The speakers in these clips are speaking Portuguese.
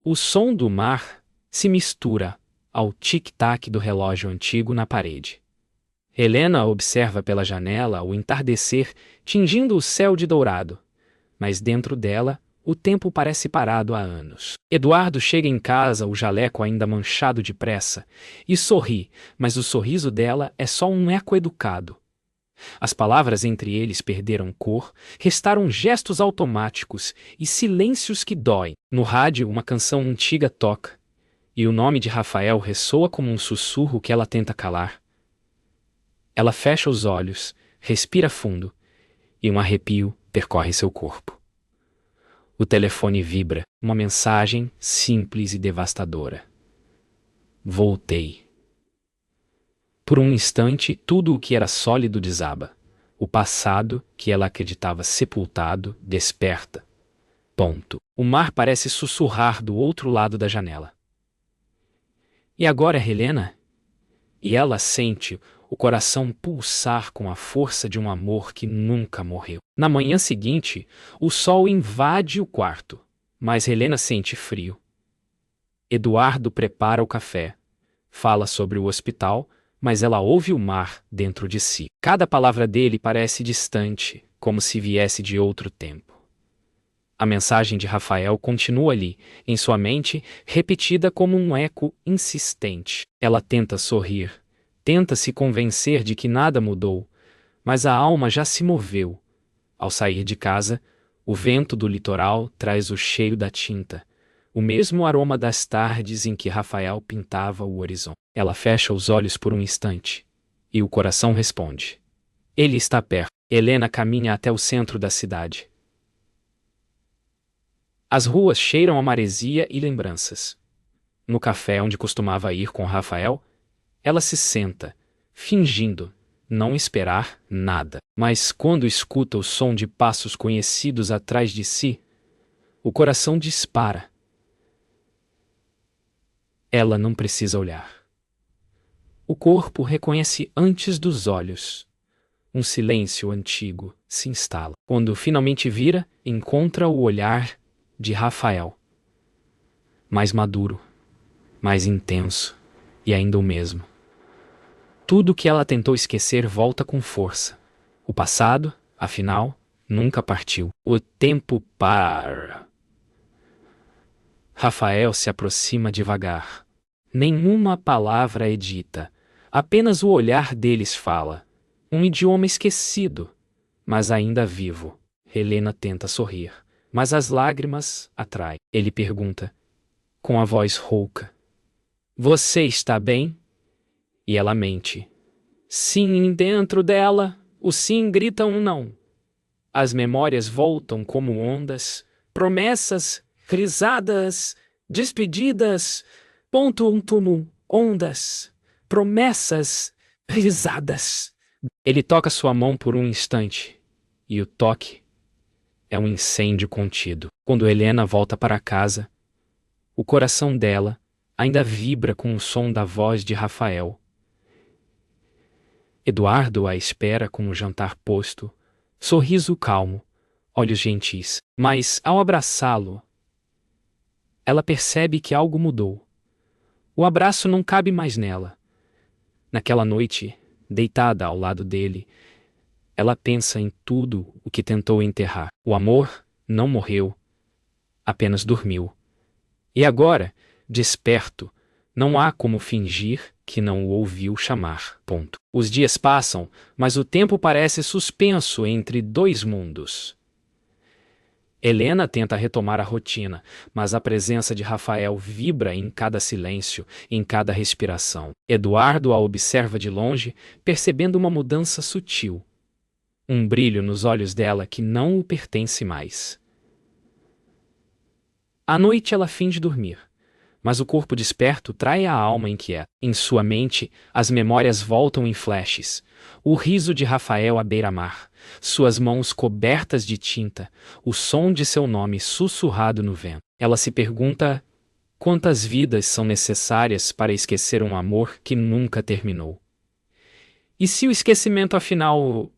O som do mar se mistura ao tic-tac do relógio antigo na parede. Helena observa pela janela o entardecer tingindo o céu de dourado, mas dentro dela o tempo parece parado há anos. Eduardo chega em casa, o jaleco ainda manchado de pressa, e sorri, mas o sorriso dela é só um eco educado. As palavras entre eles perderam cor, restaram gestos automáticos e silêncios que doem. No rádio, uma canção antiga toca, e o nome de Rafael ressoa como um sussurro que ela tenta calar. Ela fecha os olhos, respira fundo, e um arrepio percorre seu corpo. O telefone vibra, uma mensagem simples e devastadora. Voltei. Por um instante, tudo o que era sólido desaba. O passado, que ela acreditava sepultado, desperta. Ponto. O mar parece sussurrar do outro lado da janela. E agora, Helena? E ela sente o coração pulsar com a força de um amor que nunca morreu. Na manhã seguinte, o sol invade o quarto, mas Helena sente frio. Eduardo prepara o café, fala sobre o hospital, mas ela ouve o mar dentro de si. Cada palavra dele parece distante, como se viesse de outro tempo. A mensagem de Rafael continua ali, em sua mente, repetida como um eco insistente. Ela tenta sorrir, tenta se convencer de que nada mudou, mas a alma já se moveu. Ao sair de casa, o vento do litoral traz o cheiro da tinta, o mesmo aroma das tardes em que Rafael pintava o horizonte. Ela fecha os olhos por um instante, e o coração responde. Ele está perto. Helena caminha até o centro da cidade. As ruas cheiram a maresia e lembranças. No café onde costumava ir com Rafael, ela se senta, fingindo não esperar nada. Mas quando escuta o som de passos conhecidos atrás de si, o coração dispara. Ela não precisa olhar. O corpo reconhece antes dos olhos. Um silêncio antigo se instala. Quando finalmente vira, encontra o olhar de Rafael. Mais maduro, mais intenso e ainda o mesmo. Tudo que ela tentou esquecer volta com força. O passado, afinal, nunca partiu. O tempo para. Rafael se aproxima devagar. Nenhuma palavra é dita. Apenas o olhar deles fala. Um idioma esquecido, mas ainda vivo. Helena tenta sorrir, mas as lágrimas atraem. Ele pergunta, com a voz rouca. Você está bem? E ela mente. Sim, dentro dela, o sim grita um não. As memórias voltam como ondas, promessas, risadas, despedidas, ondas, promessas, risadas. Ele toca sua mão por um instante, e o toque é um incêndio contido. Quando Helena volta para casa, o coração dela ainda vibra com o som da voz de Rafael. Eduardo a espera com o jantar posto, sorriso calmo, olhos gentis. Mas, ao abraçá-lo, ela percebe que algo mudou. O abraço não cabe mais nela. Naquela noite, deitada ao lado dele, ela pensa em tudo o que tentou enterrar. O amor não morreu, apenas dormiu. E agora, desperto, não há como fingir que não o ouviu chamar. Ponto. Os dias passam, mas o tempo parece suspenso entre dois mundos. Helena tenta retomar a rotina, mas a presença de Rafael vibra em cada silêncio, em cada respiração. Eduardo a observa de longe, percebendo uma mudança sutil. Um brilho nos olhos dela que não o pertence mais. À noite ela finge dormir, mas o corpo desperto trai a alma inquieta. Em sua mente, as memórias voltam em flashes. O riso de Rafael à beira-mar, suas mãos cobertas de tinta, o som de seu nome sussurrado no vento. Ela se pergunta quantas vidas são necessárias para esquecer um amor que nunca terminou. E se o esquecimento afinal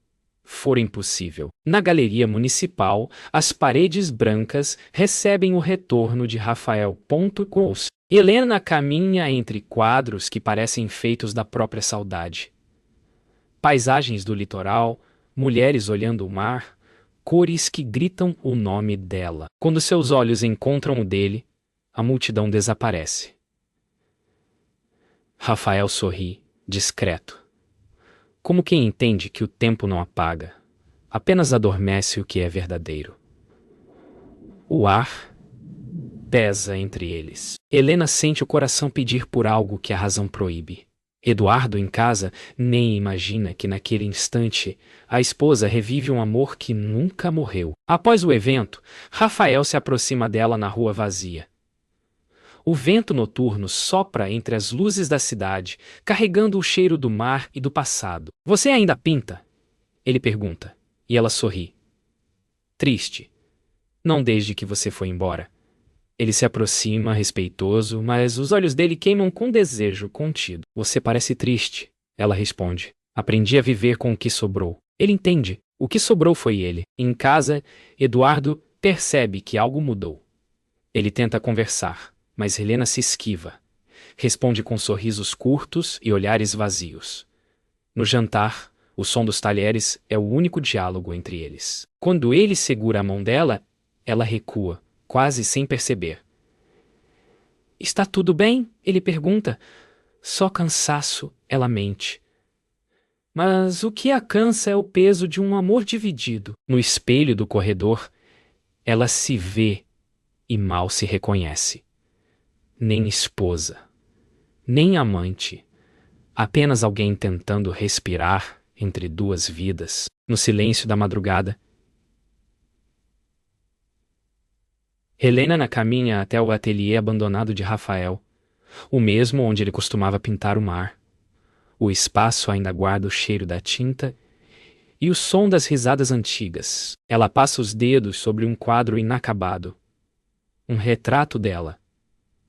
fora impossível. Na galeria municipal, as paredes brancas recebem o retorno de Rafael. Helena caminha entre quadros que parecem feitos da própria saudade. Paisagens do litoral, mulheres olhando o mar, cores que gritam o nome dela. Quando seus olhos encontram o dele, a multidão desaparece. Rafael sorri, discreto. Como quem entende que o tempo não apaga, apenas adormece o que é verdadeiro. O ar pesa entre eles. Helena sente o coração pedir por algo que a razão proíbe. Eduardo, em casa, nem imagina que naquele instante a esposa revive um amor que nunca morreu. Após o evento, Rafael se aproxima dela na rua vazia. O vento noturno sopra entre as luzes da cidade, carregando o cheiro do mar e do passado. Você ainda pinta? Ele pergunta, e ela sorri. Triste. Não desde que você foi embora. Ele se aproxima, respeitoso, mas os olhos dele queimam com desejo contido. Você parece triste, ela responde. Aprendi a viver com o que sobrou. Ele entende. O que sobrou foi ele. Em casa, Eduardo percebe que algo mudou. Ele tenta conversar, mas Helena se esquiva. Responde com sorrisos curtos e olhares vazios. No jantar, o som dos talheres é o único diálogo entre eles. Quando ele segura a mão dela, ela recua, quase sem perceber. Está tudo bem? Ele pergunta. Só cansaço, ela mente. Mas o que a cansa é o peso de um amor dividido. No espelho do corredor, ela se vê e mal se reconhece. Nem esposa, nem amante, apenas alguém tentando respirar entre duas vidas. No silêncio da madrugada, Helena caminha até o ateliê abandonado de Rafael, o mesmo onde ele costumava pintar o mar. O espaço ainda guarda o cheiro da tinta e o som das risadas antigas. Ela passa os dedos sobre um quadro inacabado. Um retrato dela.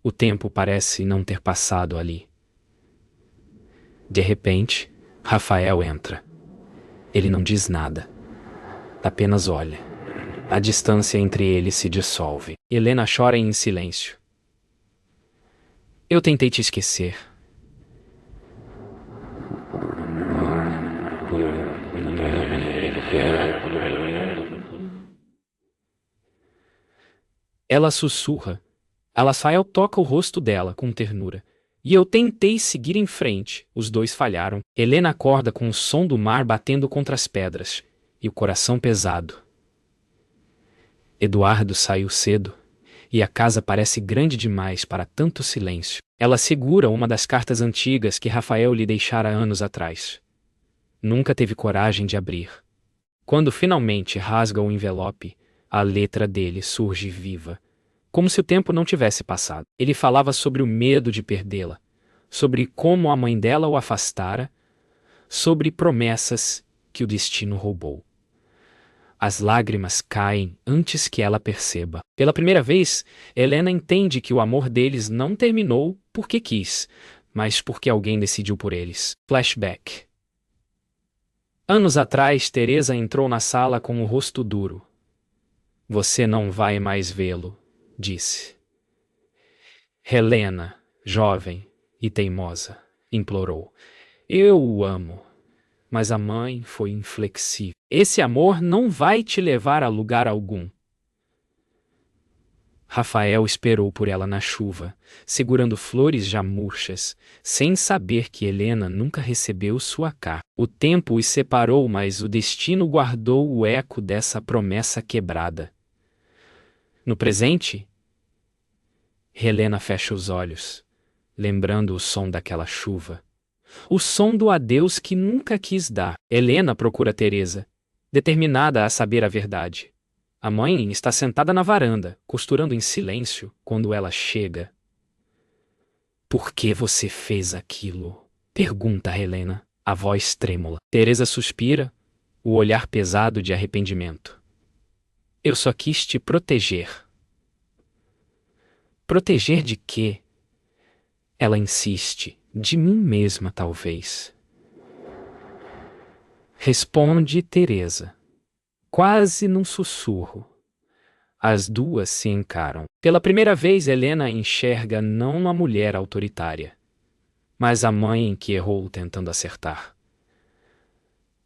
O tempo parece não ter passado ali. De repente, Rafael entra. Ele não diz nada. Apenas olha. A distância entre eles se dissolve. Helena chora em silêncio. Eu tentei te esquecer. Ela sussurra. Rafael toca o rosto dela com ternura. E eu tentei seguir em frente. Os dois falharam. Helena acorda com o som do mar batendo contra as pedras. E o coração pesado. Eduardo saiu cedo. E a casa parece grande demais para tanto silêncio. Ela segura uma das cartas antigas que Rafael lhe deixara anos atrás. Nunca teve coragem de abrir. Quando finalmente rasga o envelope, a letra dele surge viva, como se o tempo não tivesse passado. Ele falava sobre o medo de perdê-la, sobre como a mãe dela o afastara, sobre promessas que o destino roubou. As lágrimas caem antes que ela perceba. Pela primeira vez, Helena entende que o amor deles não terminou porque quis, mas porque alguém decidiu por eles. Flashback. Anos atrás, Teresa entrou na sala com o rosto duro. Você não vai mais vê-lo, disse. Helena, jovem e teimosa, implorou. Eu o amo. Mas a mãe foi inflexível. Esse amor não vai te levar a lugar algum. Rafael esperou por ela na chuva, segurando flores já murchas, sem saber que Helena nunca recebeu sua carta. O tempo os separou, mas o destino guardou o eco dessa promessa quebrada. No presente, Helena fecha os olhos, lembrando o som daquela chuva. O som do adeus que nunca quis dar. Helena procura Teresa, determinada a saber a verdade. A mãe está sentada na varanda, costurando em silêncio quando ela chega. Por que você fez aquilo? Pergunta Helena, a voz trêmula. Teresa suspira, o olhar pesado de arrependimento. Eu só quis te proteger. Proteger de quê? Ela insiste. De mim mesma, talvez. Responde Teresa, quase num sussurro. As duas se encaram. Pela primeira vez, Helena enxerga não uma mulher autoritária, mas a mãe que errou tentando acertar.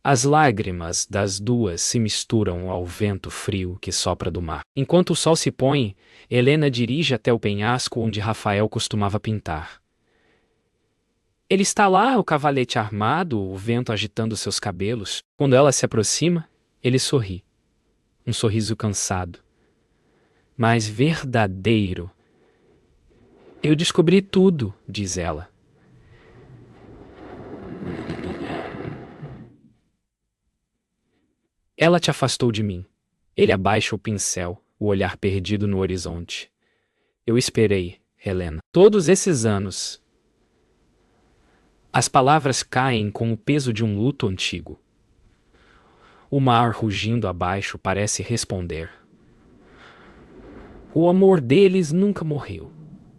As lágrimas das duas se misturam ao vento frio que sopra do mar. Enquanto o sol se põe, Helena dirige até o penhasco onde Rafael costumava pintar. Ele está lá, o cavalete armado, o vento agitando seus cabelos. Quando ela se aproxima, ele sorri. Um sorriso cansado, mas verdadeiro. Eu descobri tudo, diz ela. Ela te afastou de mim. Ele abaixa o pincel, o olhar perdido no horizonte. Eu esperei, Helena, todos esses anos. As palavras caem com o peso de um luto antigo. O mar rugindo abaixo parece responder. O amor deles nunca morreu.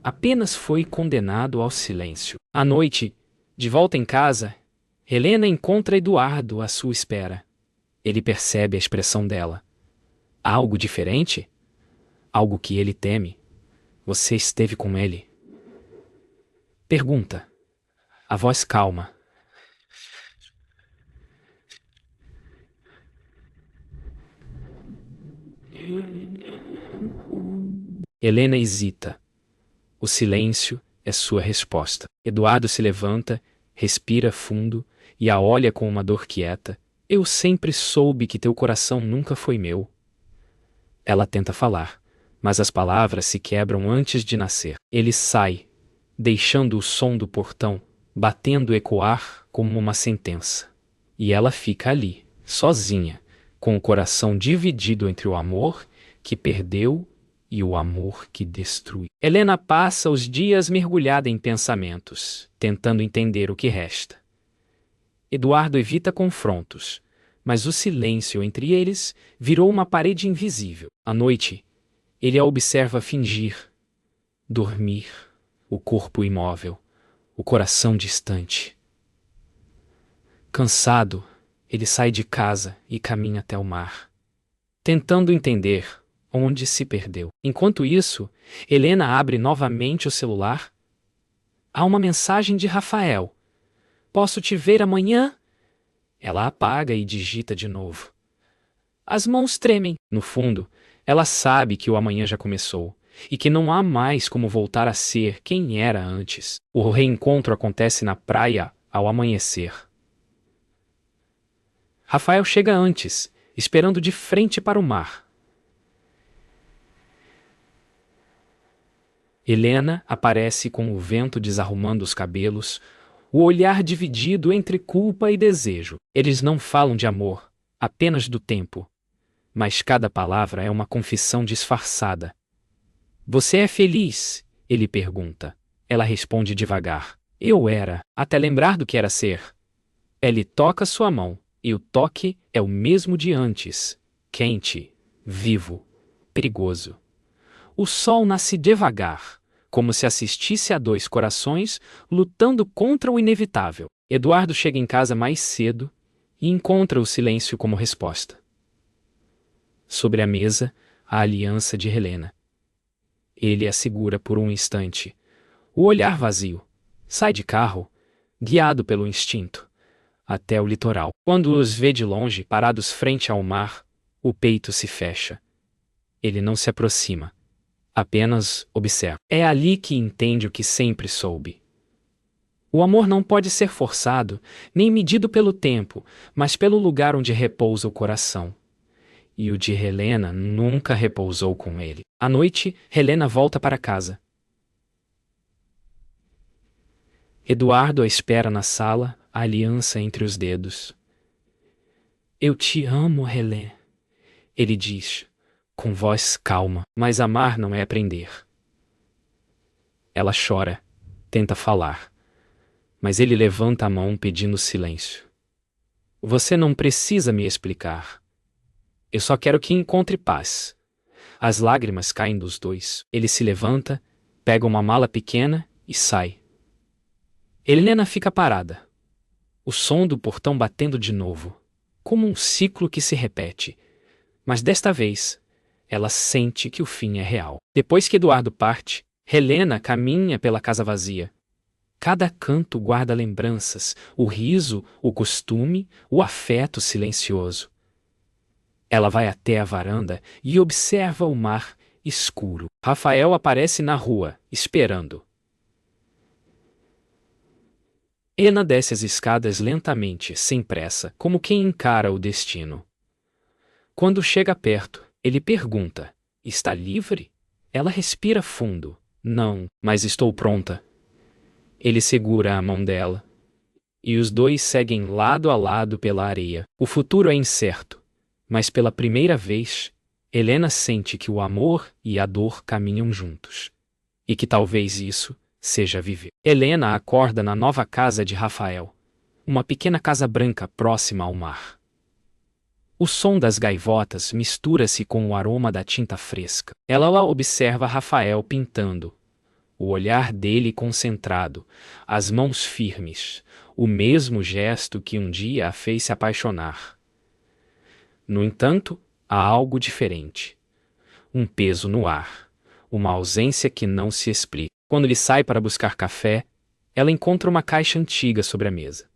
Apenas foi condenado ao silêncio. À noite, de volta em casa, Helena encontra Eduardo à sua espera. Ele percebe a expressão dela. Há algo diferente? Algo que ele teme? Você esteve com ele? Pergunta. A voz calma. Helena hesita. O silêncio é sua resposta. Eduardo se levanta, respira fundo e a olha com uma dor quieta. Eu sempre soube que teu coração nunca foi meu. Ela tenta falar, mas as palavras se quebram antes de nascer. Ele sai, deixando o som do portão, batendo ecoar como uma sentença. E ela fica ali, sozinha, com o coração dividido entre o amor que perdeu e o amor que destrui. Helena passa os dias mergulhada em pensamentos, tentando entender o que resta. Eduardo evita confrontos, mas o silêncio entre eles virou uma parede invisível. À noite, ele a observa fingir, dormir, o corpo imóvel, o coração distante. Cansado, ele sai de casa e caminha até o mar, tentando entender onde se perdeu. Enquanto isso, Helena abre novamente o celular. Há uma mensagem de Rafael. Posso te ver amanhã? Ela apaga e digita de novo. As mãos tremem. No fundo, ela sabe que o amanhã já começou e que não há mais como voltar a ser quem era antes. O reencontro acontece na praia ao amanhecer. Rafael chega antes, esperando de frente para o mar. Helena aparece com o vento desarrumando os cabelos, o olhar dividido entre culpa e desejo. Eles não falam de amor, apenas do tempo. Mas cada palavra é uma confissão disfarçada. Você é feliz? Ele pergunta. Ela responde devagar. Eu era, até lembrar do que era ser. Ele toca sua mão, e o toque é o mesmo de antes. Quente, vivo, perigoso. O sol nasce devagar, como se assistisse a dois corações lutando contra o inevitável. Eduardo chega em casa mais cedo e encontra o silêncio como resposta. Sobre a mesa, a aliança de Helena. Ele a segura por um instante. O olhar vazio. Sai de carro, guiado pelo instinto, até o litoral. Quando os vê de longe, parados frente ao mar, o peito se fecha. Ele não se aproxima. Apenas observa. É ali que entende o que sempre soube. O amor não pode ser forçado, nem medido pelo tempo, mas pelo lugar onde repousa o coração. E o de Helena nunca repousou com ele. À noite, Helena volta para casa. Eduardo a espera na sala, a aliança entre os dedos. Eu te amo, Helena, ele diz, com voz calma, mas amar não é aprender. Ela chora, tenta falar, mas ele levanta a mão pedindo silêncio. Você não precisa me explicar. Eu só quero que encontre paz. As lágrimas caem dos dois. Ele se levanta, pega uma mala pequena e sai. Helena fica parada. O som do portão batendo de novo. como um ciclo que se repete. Mas desta vez, ela sente que o fim é real. Depois que Eduardo parte, Helena caminha pela casa vazia. Cada canto guarda lembranças, o riso, o costume, o afeto silencioso. Ela vai até a varanda e observa o mar escuro. Rafael aparece na rua, esperando. Ena desce as escadas lentamente, sem pressa, como quem encara o destino. Quando chega perto, ele pergunta: está livre? Ela respira fundo. Não, mas estou pronta. Ele segura a mão dela. E os dois seguem lado a lado pela areia. O futuro é incerto, mas pela primeira vez, Helena sente que o amor e a dor caminham juntos. E que talvez isso seja viver. Helena acorda na nova casa de Rafael, uma pequena casa branca próxima ao mar. O som das gaivotas mistura-se com o aroma da tinta fresca. Ela observa Rafael pintando, o olhar dele concentrado, as mãos firmes, o mesmo gesto que um dia a fez se apaixonar. No entanto, há algo diferente. Um peso no ar, uma ausência que não se explica. Quando ele sai para buscar café, ela encontra uma caixa antiga sobre a mesa.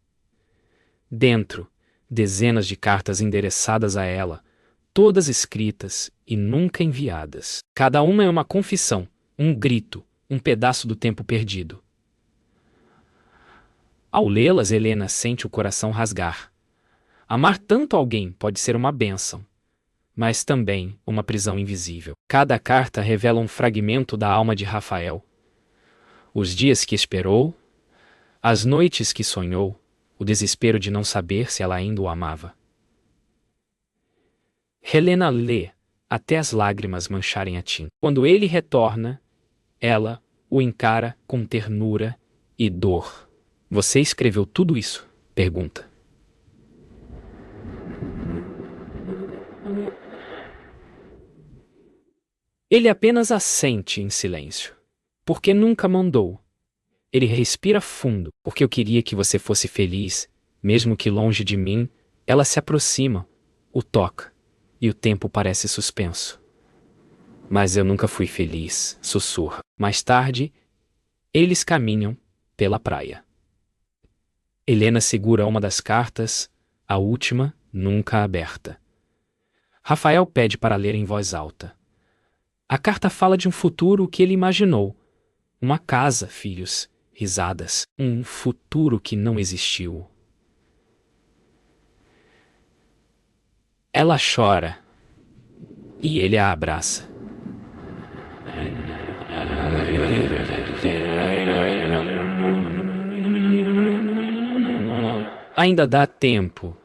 Dentro, dezenas de cartas endereçadas a ela, todas escritas e nunca enviadas. Cada uma é uma confissão, um grito, um pedaço do tempo perdido. Ao lê-las, Helena sente o coração rasgar. Amar tanto alguém pode ser uma bênção, mas também uma prisão invisível. Cada carta revela um fragmento da alma de Rafael. Os dias que esperou, as noites que sonhou, o desespero de não saber se ela ainda o amava. Helena lê até as lágrimas mancharem a tinta. Quando ele retorna, ela o encara com ternura e dor. Você escreveu tudo isso? Pergunta. Ele apenas assente em silêncio. Porque nunca mandou. Ele respira fundo, porque eu queria que você fosse feliz, mesmo que longe de mim. Ela se aproxima, o toca, e o tempo parece suspenso. Mas eu nunca fui feliz, sussurra. Mais tarde, eles caminham pela praia. Helena segura uma das cartas, a última nunca aberta. Rafael pede para ler em voz alta. A carta fala de um futuro que ele imaginou. Uma casa, filhos, risadas. Um futuro que não existiu. Ela chora. E ele a abraça. Ainda dá tempo,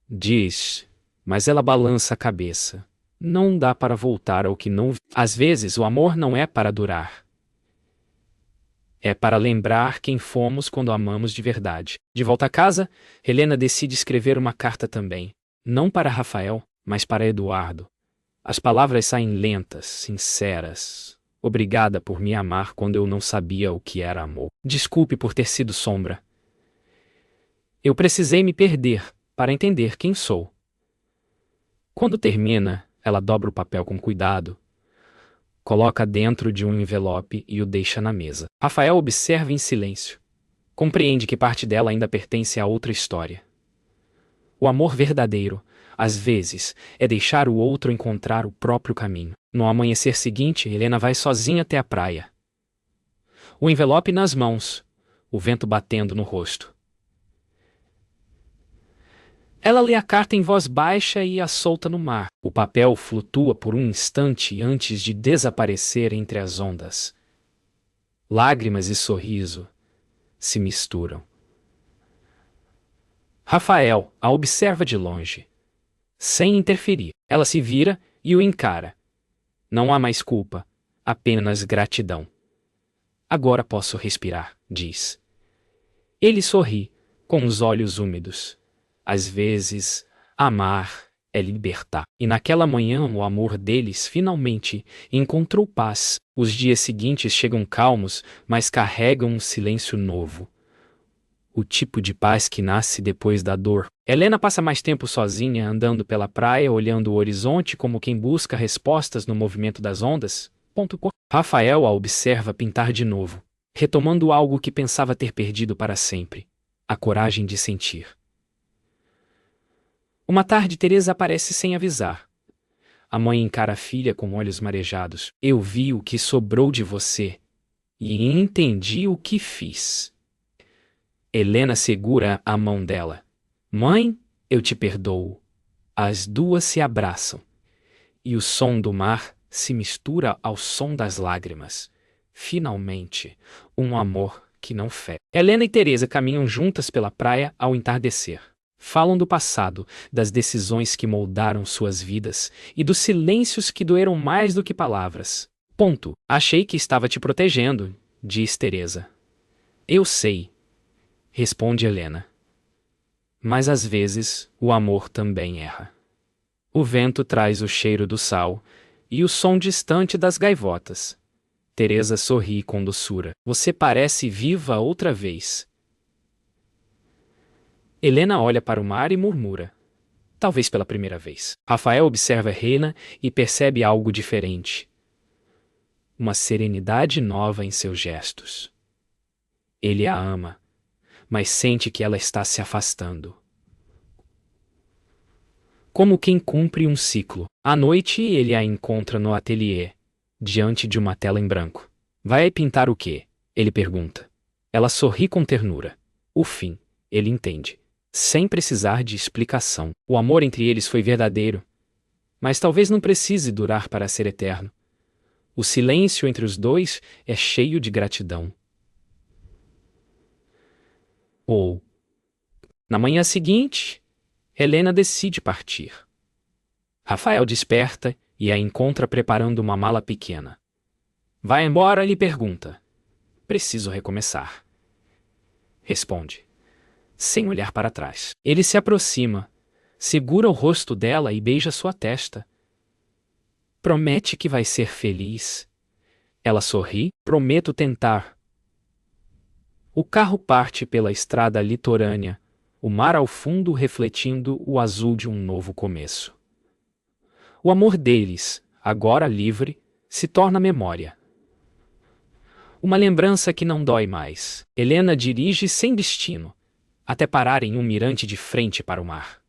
diz, mas ela balança a cabeça. Não dá para voltar ao que não vi. Às vezes o amor não é para durar. É para lembrar quem fomos quando amamos de verdade. De volta a casa, Helena decide escrever uma carta também. Não para Rafael, mas para Eduardo. As palavras saem lentas, sinceras. Obrigada por me amar quando eu não sabia o que era amor. Desculpe por ter sido sombra. Eu precisei me perder para entender quem sou. Quando termina, ela dobra o papel com cuidado, coloca dentro de um envelope e o deixa na mesa. Rafael observa em silêncio. Compreende que parte dela ainda pertence a outra história. O amor verdadeiro, às vezes, é deixar o outro encontrar o próprio caminho. No amanhecer seguinte, Helena vai sozinha até a praia. O envelope nas mãos, o vento batendo no rosto. Ela lê a carta em voz baixa e a solta no mar. O papel flutua por um instante antes de desaparecer entre as ondas. Lágrimas e sorriso se misturam. Rafael a observa de longe. Sem interferir, ela se vira e o encara. Não há mais culpa, apenas gratidão. Agora posso respirar, diz. Ele sorri, com os olhos úmidos. Às vezes, amar é libertar. E naquela manhã o amor deles finalmente encontrou paz. Os dias seguintes chegam calmos, mas carregam um silêncio novo. o tipo de paz que nasce depois da dor. Helena passa mais tempo sozinha andando pela praia, olhando o horizonte como quem busca respostas no movimento das ondas. Rafael a observa pintar de novo, retomando algo que pensava ter perdido para sempre: a coragem de sentir. Uma tarde, Teresa aparece sem avisar. A mãe encara a filha com olhos marejados. Eu vi o que sobrou de você e entendi o que fiz. Helena segura a mão dela. Mãe, eu te perdoo. As duas se abraçam. E o som do mar se mistura ao som das lágrimas. Finalmente, um amor que não fere. Helena e Teresa caminham juntas pela praia ao entardecer. Falam do passado, das decisões que moldaram suas vidas e dos silêncios que doeram mais do que palavras. Achei que estava te protegendo, diz Teresa. Eu sei, responde Helena. Mas às vezes o amor também erra. O vento traz o cheiro do sal e o som distante das gaivotas. Teresa sorri com doçura. Você parece viva outra vez. Helena olha para o mar e murmura. Talvez pela primeira vez. Rafael observa Helena e percebe algo diferente. Uma serenidade nova em seus gestos. Ele a ama, mas sente que ela está se afastando. Como quem cumpre um ciclo. À noite ele a encontra no ateliê, diante de uma tela em branco. Vai pintar o quê? Ele pergunta. Ela sorri com ternura. O fim, ele entende. Sem precisar de explicação. O amor entre eles foi verdadeiro. Mas talvez não precise durar para ser eterno. O silêncio entre os dois é cheio de gratidão. Na manhã seguinte, Helena decide partir. Rafael desperta e a encontra preparando uma mala pequena. Vai embora? Ele pergunta. Preciso recomeçar. Responde, sem olhar para trás. Ele se aproxima, segura o rosto dela e beija sua testa. Promete que vai ser feliz. Ela sorri. Prometo tentar. O carro parte pela estrada litorânea, o mar ao fundo refletindo o azul de um novo começo. O amor deles, agora livre, se torna memória. Uma lembrança que não dói mais. Helena dirige sem destino, até parar em um mirante de frente para o mar.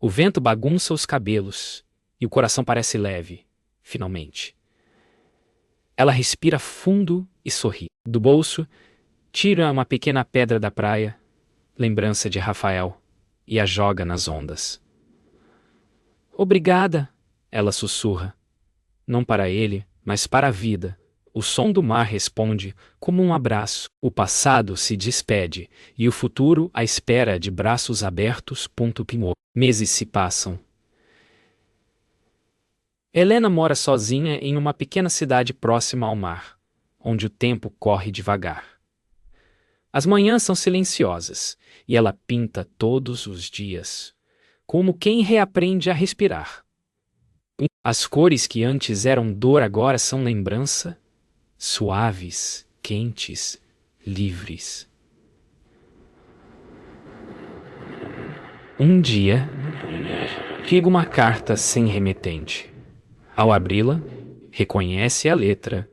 O vento bagunça os cabelos e o coração parece leve, finalmente. Ela respira fundo e sorri. Do bolso, tira uma pequena pedra da praia, lembrança de Rafael, e a joga nas ondas. Obrigada, ela sussurra. Não para ele, mas para a vida. O som do mar responde como um abraço. O passado se despede e o futuro à espera de braços abertos. Meses se passam. Helena mora sozinha em uma pequena cidade próxima ao mar, onde o tempo corre devagar. As manhãs são silenciosas e ela pinta todos os dias, como quem reaprende a respirar. As cores que antes eram dor agora são lembrança, suaves, quentes, livres. Um dia, chega uma carta sem remetente. Ao abri-la, reconhece a letra.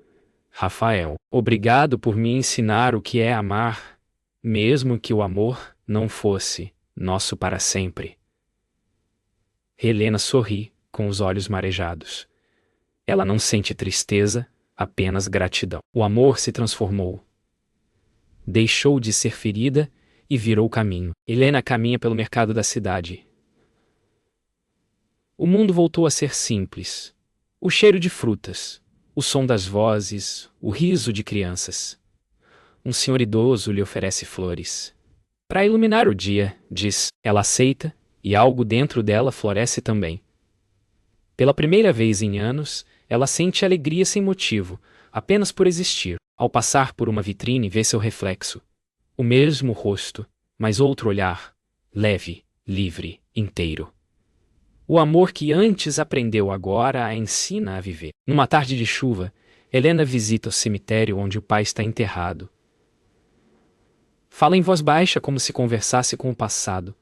Rafael, obrigado por me ensinar o que é amar, mesmo que o amor não fosse nosso para sempre. Helena sorri, com os olhos marejados. Ela não sente tristeza, apenas gratidão. O amor se transformou. Deixou de ser ferida e virou caminho. Helena caminha pelo mercado da cidade. O mundo voltou a ser simples. O cheiro de frutas, o som das vozes, o riso de crianças. Um senhor idoso lhe oferece flores. Para iluminar o dia, diz. Ela aceita, e algo dentro dela floresce também. Pela primeira vez em anos, ela sente alegria sem motivo, apenas por existir. Ao passar por uma vitrine, vê seu reflexo. O mesmo rosto, mas outro olhar, leve, livre, inteiro. O amor que antes aprendeu agora a ensina a viver. Numa tarde de chuva, Helena visita o cemitério onde o pai está enterrado. Fala em voz baixa como se conversasse com o passado.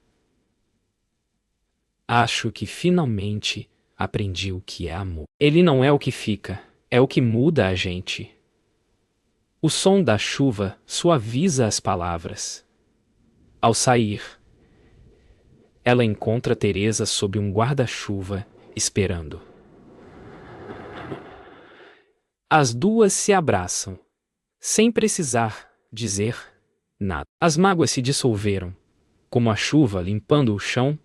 Acho que finalmente aprendi o que é amor. Ele não é o que fica, é o que muda a gente. O som da chuva suaviza as palavras. Ao sair, ela encontra Teresa sob um guarda-chuva, esperando. As duas se abraçam, sem precisar dizer nada. As mágoas se dissolveram, como a chuva limpando o chão.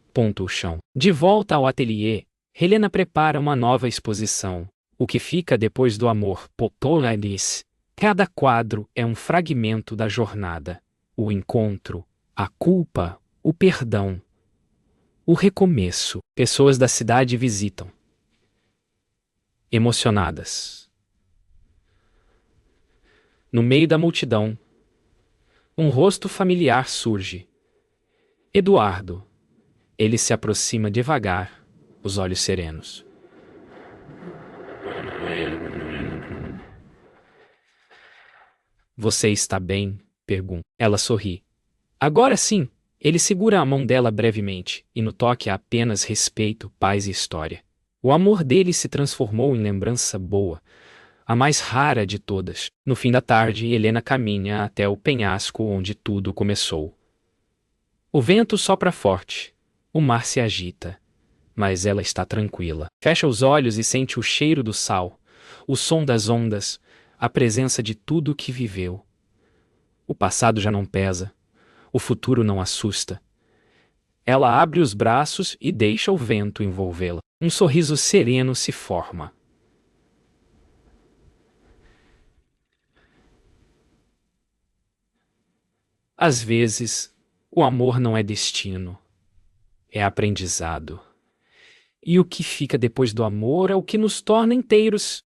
O chão. De volta ao ateliê, Helena prepara uma nova exposição. O que fica depois do amor, Potola diz. Cada quadro é um fragmento da jornada. O encontro, a culpa, o perdão, o recomeço. Pessoas da cidade visitam, emocionadas. No meio da multidão, um rosto familiar surge. Eduardo. Ele se aproxima devagar, os olhos serenos. Você está bem? Pergunta. Ela sorri. Agora sim! Ele segura a mão dela brevemente, e no toque há apenas respeito, paz e história. O amor dele se transformou em lembrança boa, a mais rara de todas. No fim da tarde, Helena caminha até o penhasco onde tudo começou. O vento sopra forte. O mar se agita, mas ela está tranquila. Fecha os olhos e sente o cheiro do sal, o som das ondas, a presença de tudo o que viveu. O passado já não pesa, o futuro não assusta. Ela abre os braços e deixa o vento envolvê-la. Um sorriso sereno se forma. Às vezes, o amor não é destino, é aprendizado. E o que fica depois do amor é o que nos torna inteiros.